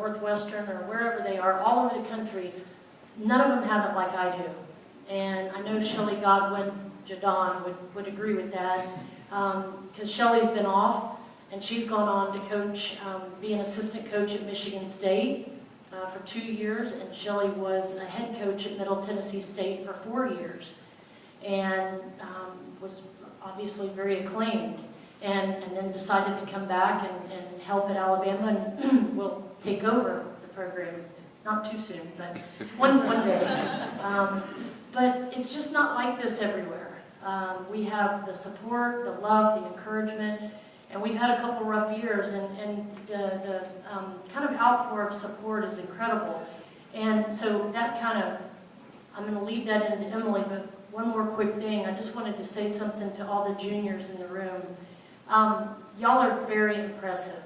Northwestern or wherever they are, all over the country, none of them have it like I do. And I know Shelly Godwin Jadon would agree with that, because Shelly's been off, and she's gone on to coach, be an assistant coach at Michigan State for 2 years, and Shelly was a head coach at Middle Tennessee State for 4 years, and was obviously very acclaimed, and then decided to come back and help at Alabama, and will take over the program. Not too soon, but one day. But it's just not like this everywhere. We have the support, the love, the encouragement, and we've had a couple rough years, and the kind of outpour of support is incredible. And so that kind of, I'm going to leave that into Emily, but one more quick thing. I just wanted to say something to all the juniors in the room. Y'all are very impressive.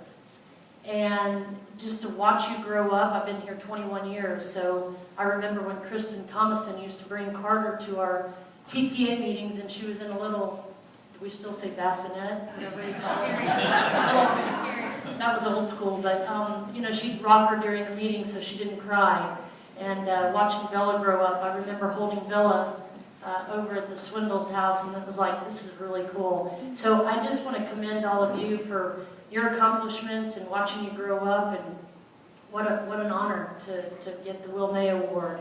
And just to watch you grow up, I've been here 21 years, so I remember when Kristen Thomason used to bring Carter to our TTA meetings, and she was in a little, do we still say bassinet? Whatever you call it. That was old school, but you know, she'd rock her during the meeting so she didn't cry. And watching Bella grow up, I remember holding Bella over at the Swindles house, and it was like, this is really cool. So I just want to commend all of you for your accomplishments and watching you grow up, and what an honor to get the Will May Award.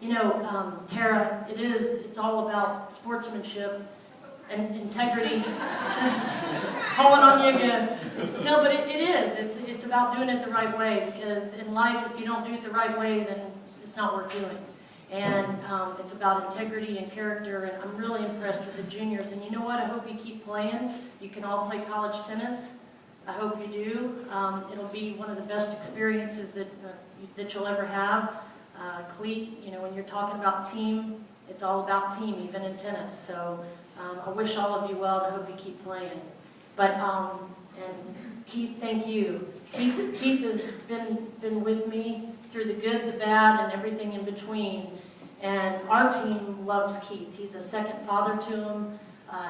You know, Tara, it's all about sportsmanship and integrity. Calling on you again. No, but it is. It's about doing it the right way, because in life, if you don't do it the right way, then it's not worth doing. And it's about integrity and character, and I'm really impressed with the juniors. And you know what? I hope you keep playing. You can all play college tennis. I hope you do. It'll be one of the best experiences that you'll ever have. Cleat, you know, when you're talking about team, it's all about team, even in tennis. So I wish all of you well, and I hope you keep playing. But, and Keith, thank you. Keith has been with me through the good, the bad, and everything in between. And our team loves Keith. He's a second father to him.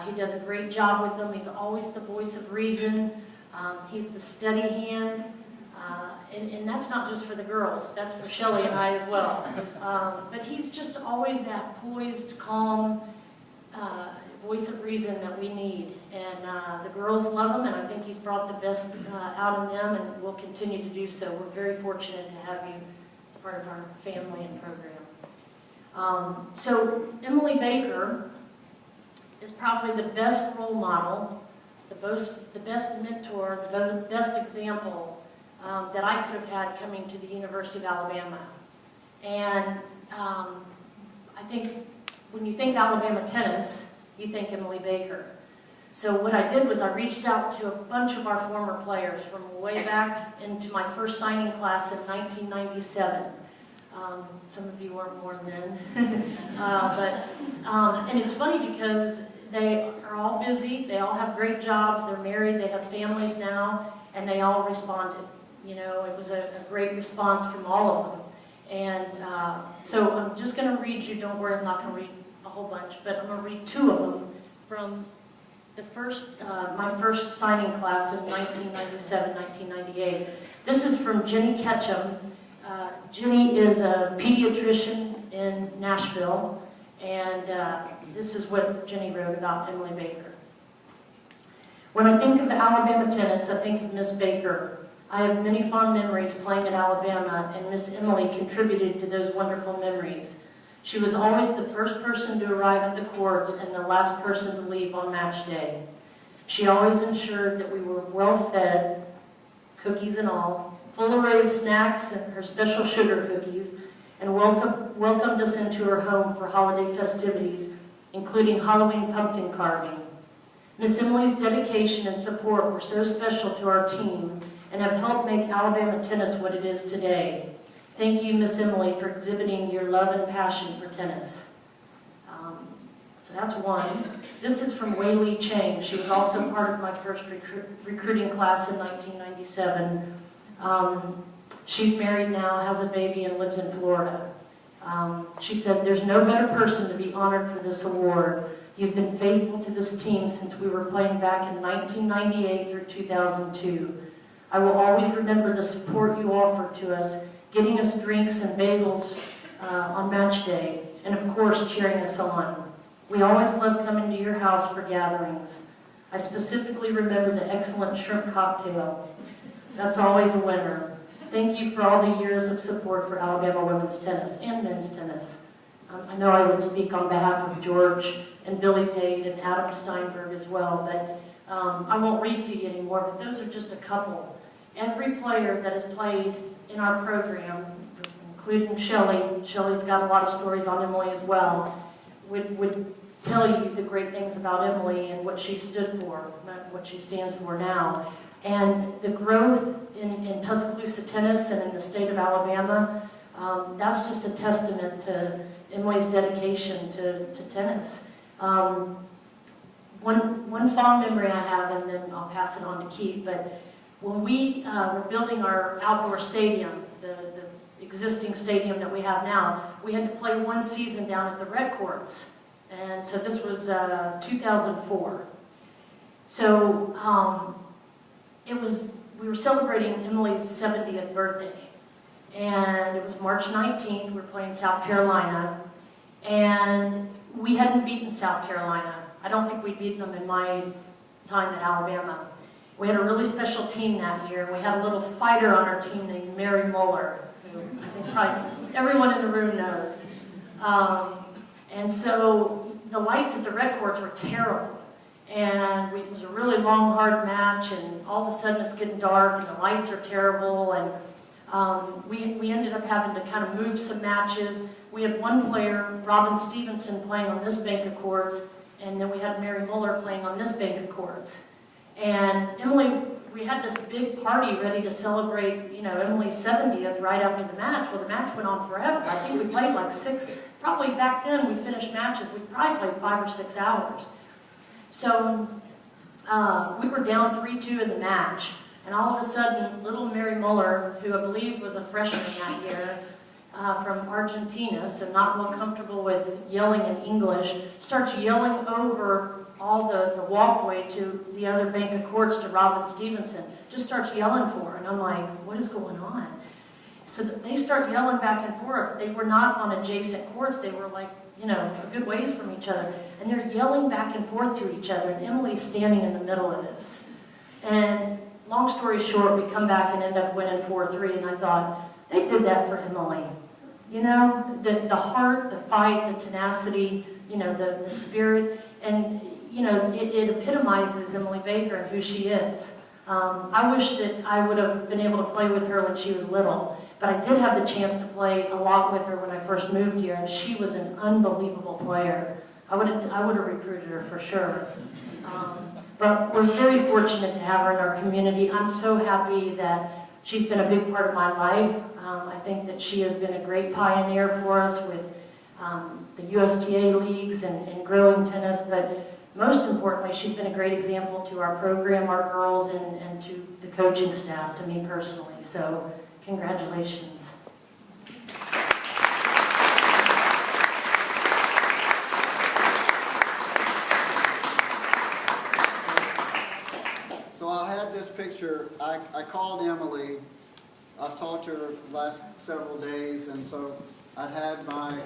He does a great job with them. He's always the voice of reason. He's the steady hand. And that's not just for the girls. That's for Shelly and I as well. But he's just always that poised, calm voice of reason that we need. And the girls love him, and I think he's brought the best out in them, and will continue to do so. We're very fortunate to have you as part of our family and program. So Emily Baker is probably the best role model, the best mentor, the best example that I could have had coming to the University of Alabama. And I think when you think Alabama tennis, you think Emily Baker. So what I did was I reached out to a bunch of our former players from way back into my first signing class in 1997. Some of you weren't born then. And it's funny because they are all busy, they all have great jobs, they're married, they have families now, and they all responded. You know, it was a great response from all of them. And so I'm just going to read you, don't worry, I'm not going to read a whole bunch, but I'm going to read two of them from the my first signing class in 1997, 1998. This is from Jenny Ketchum. Jenny is a pediatrician in Nashville, and this is what Jenny wrote about Emily Baker. When I think of Alabama tennis, I think of Miss Baker. I have many fond memories playing at Alabama, and Miss Emily contributed to those wonderful memories. She was always the first person to arrive at the courts and the last person to leave on match day. She always ensured that we were well fed, cookies and all, full array of snacks and her special sugar cookies, and welcomed us into her home for holiday festivities, including Halloween pumpkin carving. Miss Emily's dedication and support were so special to our team and have helped make Alabama tennis what it is today. Thank you, Miss Emily, for exhibiting your love and passion for tennis. So that's one. This is from Wei Li Cheng. She was also part of my first recruiting class in 1997. She's married now, has a baby, and lives in Florida. She said, "There's no better person to be honored for this award. You've been faithful to this team since we were playing back in 1998 through 2002. I will always remember the support you offered to us, getting us drinks and bagels on match day, and of course cheering us on. We always loved coming to your house for gatherings. I specifically remember the excellent shrimp cocktail. That's always a winner. Thank you for all the years of support for Alabama women's tennis and men's tennis. I know I would speak on behalf of George and Billy Pate and Adam Steinberg as well, but I won't read to you anymore, but those are just a couple. Every player that has played in our program, including Shelly, Shelly's got a lot of stories on Emily as well, would tell you the great things about Emily and what she stood for, not what she stands for now. And the growth in Tuscaloosa tennis and in the state of Alabama, that's just a testament to Emily's dedication to tennis. One fond memory I have, and then I'll pass it on to Keith, but when we were building our outdoor stadium, the existing stadium that we have now, we had to play one season down at the Red Courts. And so this was 2004. So we were celebrating Emily's 70th birthday. And it was March 19th, we were playing South Carolina. And we hadn't beaten South Carolina. I don't think we'd beaten them in my time at Alabama. We had a really special team that year. We had a little fighter on our team named Mary Muller, who I think probably everyone in the room knows. And so the lights at the Red Courts were terrible. And it was a really long, hard match, and all of a sudden it's getting dark, and the lights are terrible, and we ended up having to kind of move some matches. We had one player, Robin Stevenson, playing on this bank of courts, and then we had Mary Muller playing on this bank of courts. And Emily, we had this big party ready to celebrate, you know, Emily's 70th right after the match. Well, the match went on forever. I think we played like probably back then we finished matches, we probably played 5 or 6 hours. So we were down 3-2 in the match, and all of a sudden, little Mary Muller, who I believe was a freshman that year, from Argentina, so not real comfortable with yelling in English, starts yelling over all the walkway to the other bank of courts to Robin Stevenson. Just starts yelling for her, and I'm like, what is going on? So they start yelling back and forth. They were not on adjacent courts. They were like, you know, a good ways from each other. And they're yelling back and forth to each other, and Emily's standing in the middle of this. And long story short, we come back and end up winning 4-3, and I thought, they did that for Emily. You know, the heart, the fight, the tenacity, you know, the spirit, and, you know, it epitomizes Emily Baker and who she is. I wish that I would have been able to play with her when she was little, but I did have the chance to play a lot with her when I first moved here, and she was an unbelievable player. I would have recruited her for sure. But we're very fortunate to have her in our community. I'm so happy that she's been a big part of my life. I think that she has been a great pioneer for us with the USTA leagues and growing tennis, but most importantly, she's been a great example to our program, our girls, and to the coaching staff, to me personally. So, congratulations. So I had this picture. I called Emily. I've talked to her the last several days, and so I had my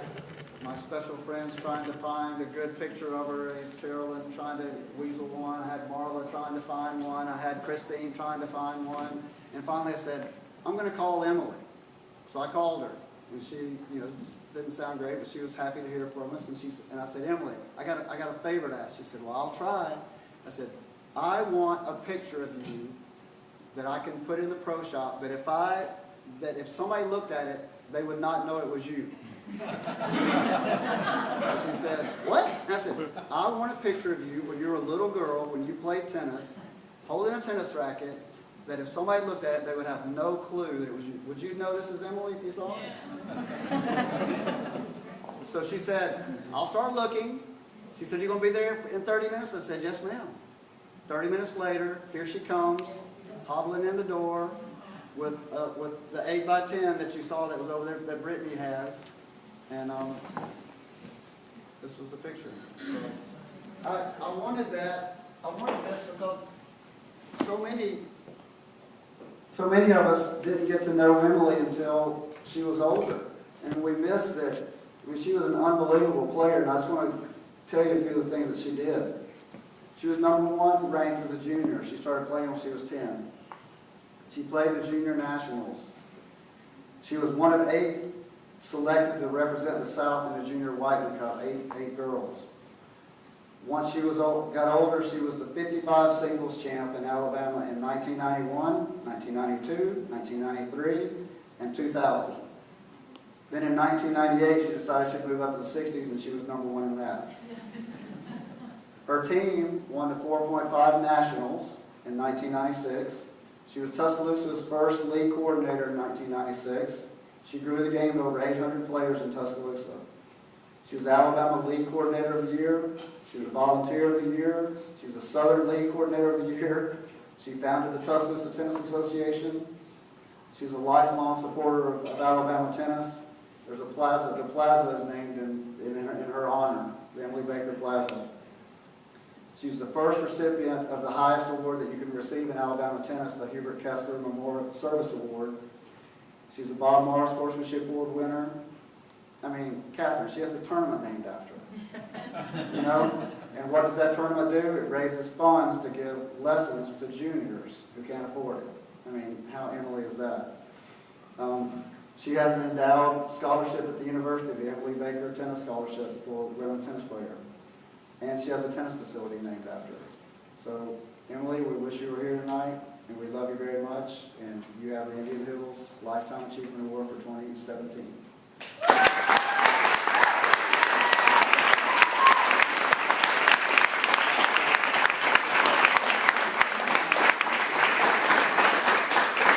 special friends trying to find a good picture of her, and Carolyn trying to weasel one. I had Marla trying to find one. I had Christine trying to find one. And finally I said, I'm going to call Emily. So I called her, and she, you know, just didn't sound great, but she was happy to hear from us. And I said, Emily, I got a favor to ask. She said, well, I'll try. I said, I want a picture of you that I can put in the pro shop, that if somebody looked at it, they would not know it was you. She said, what? And I said, I want a picture of you when you're a little girl, when you played tennis, holding a tennis racket, that if somebody looked at it, they would have no clue that it was you. Would you know this is Emily if you saw it? So she said, I'll start looking. She said, you going to be there in 30 minutes? I said, yes, ma'am. 30 minutes later, here she comes, hobbling in the door with the 8x10 that you saw that was over there that Brittany has. And this was the picture. So I wanted that. I wanted this because so many so many of us didn't get to know Emily until she was older. And we missed that. I mean, she was an unbelievable player, and I just want to tell you a few of the things that she did. She was #1 ranked as a junior. She started playing when she was 10. She played the junior nationals. She was one of 8 selected to represent the South in the Junior Whiteman Cup, 8 girls. Once she got older, she was the 55 singles champ in Alabama in 1991, 1992, 1993, and 2000. Then in 1998, she decided she'd move up to the 60s, and she was #1 in that. Her team won the 4.5 Nationals in 1996. She was Tuscaloosa's first league coordinator in 1996. She grew the game to over 800 players in Tuscaloosa. She was Alabama League Coordinator of the Year. She was a Volunteer of the Year. She's a Southern League Coordinator of the Year. She founded the Tuscaloosa Tennis Association. She's a lifelong supporter of Alabama tennis. There's a plaza. The plaza is named in her honor, the Emily Baker Plaza. She's the first recipient of the highest award that you can receive in Alabama tennis, the Hubert Kessler Memorial Service Award. She's a Bob Morris Sportsmanship Award winner. I mean, Catherine, she has a tournament named after her. You know? And what does that tournament do? It raises funds to give lessons to juniors who can't afford it. I mean, how Emily is that? She has an endowed scholarship at the university, the Emily Baker Tennis Scholarship for women's tennis player. And she has a tennis facility named after her. So, Emily, we wish you were here tonight, and we love you very much. And you have the Indian Hills Lifetime Achievement Award for 2017.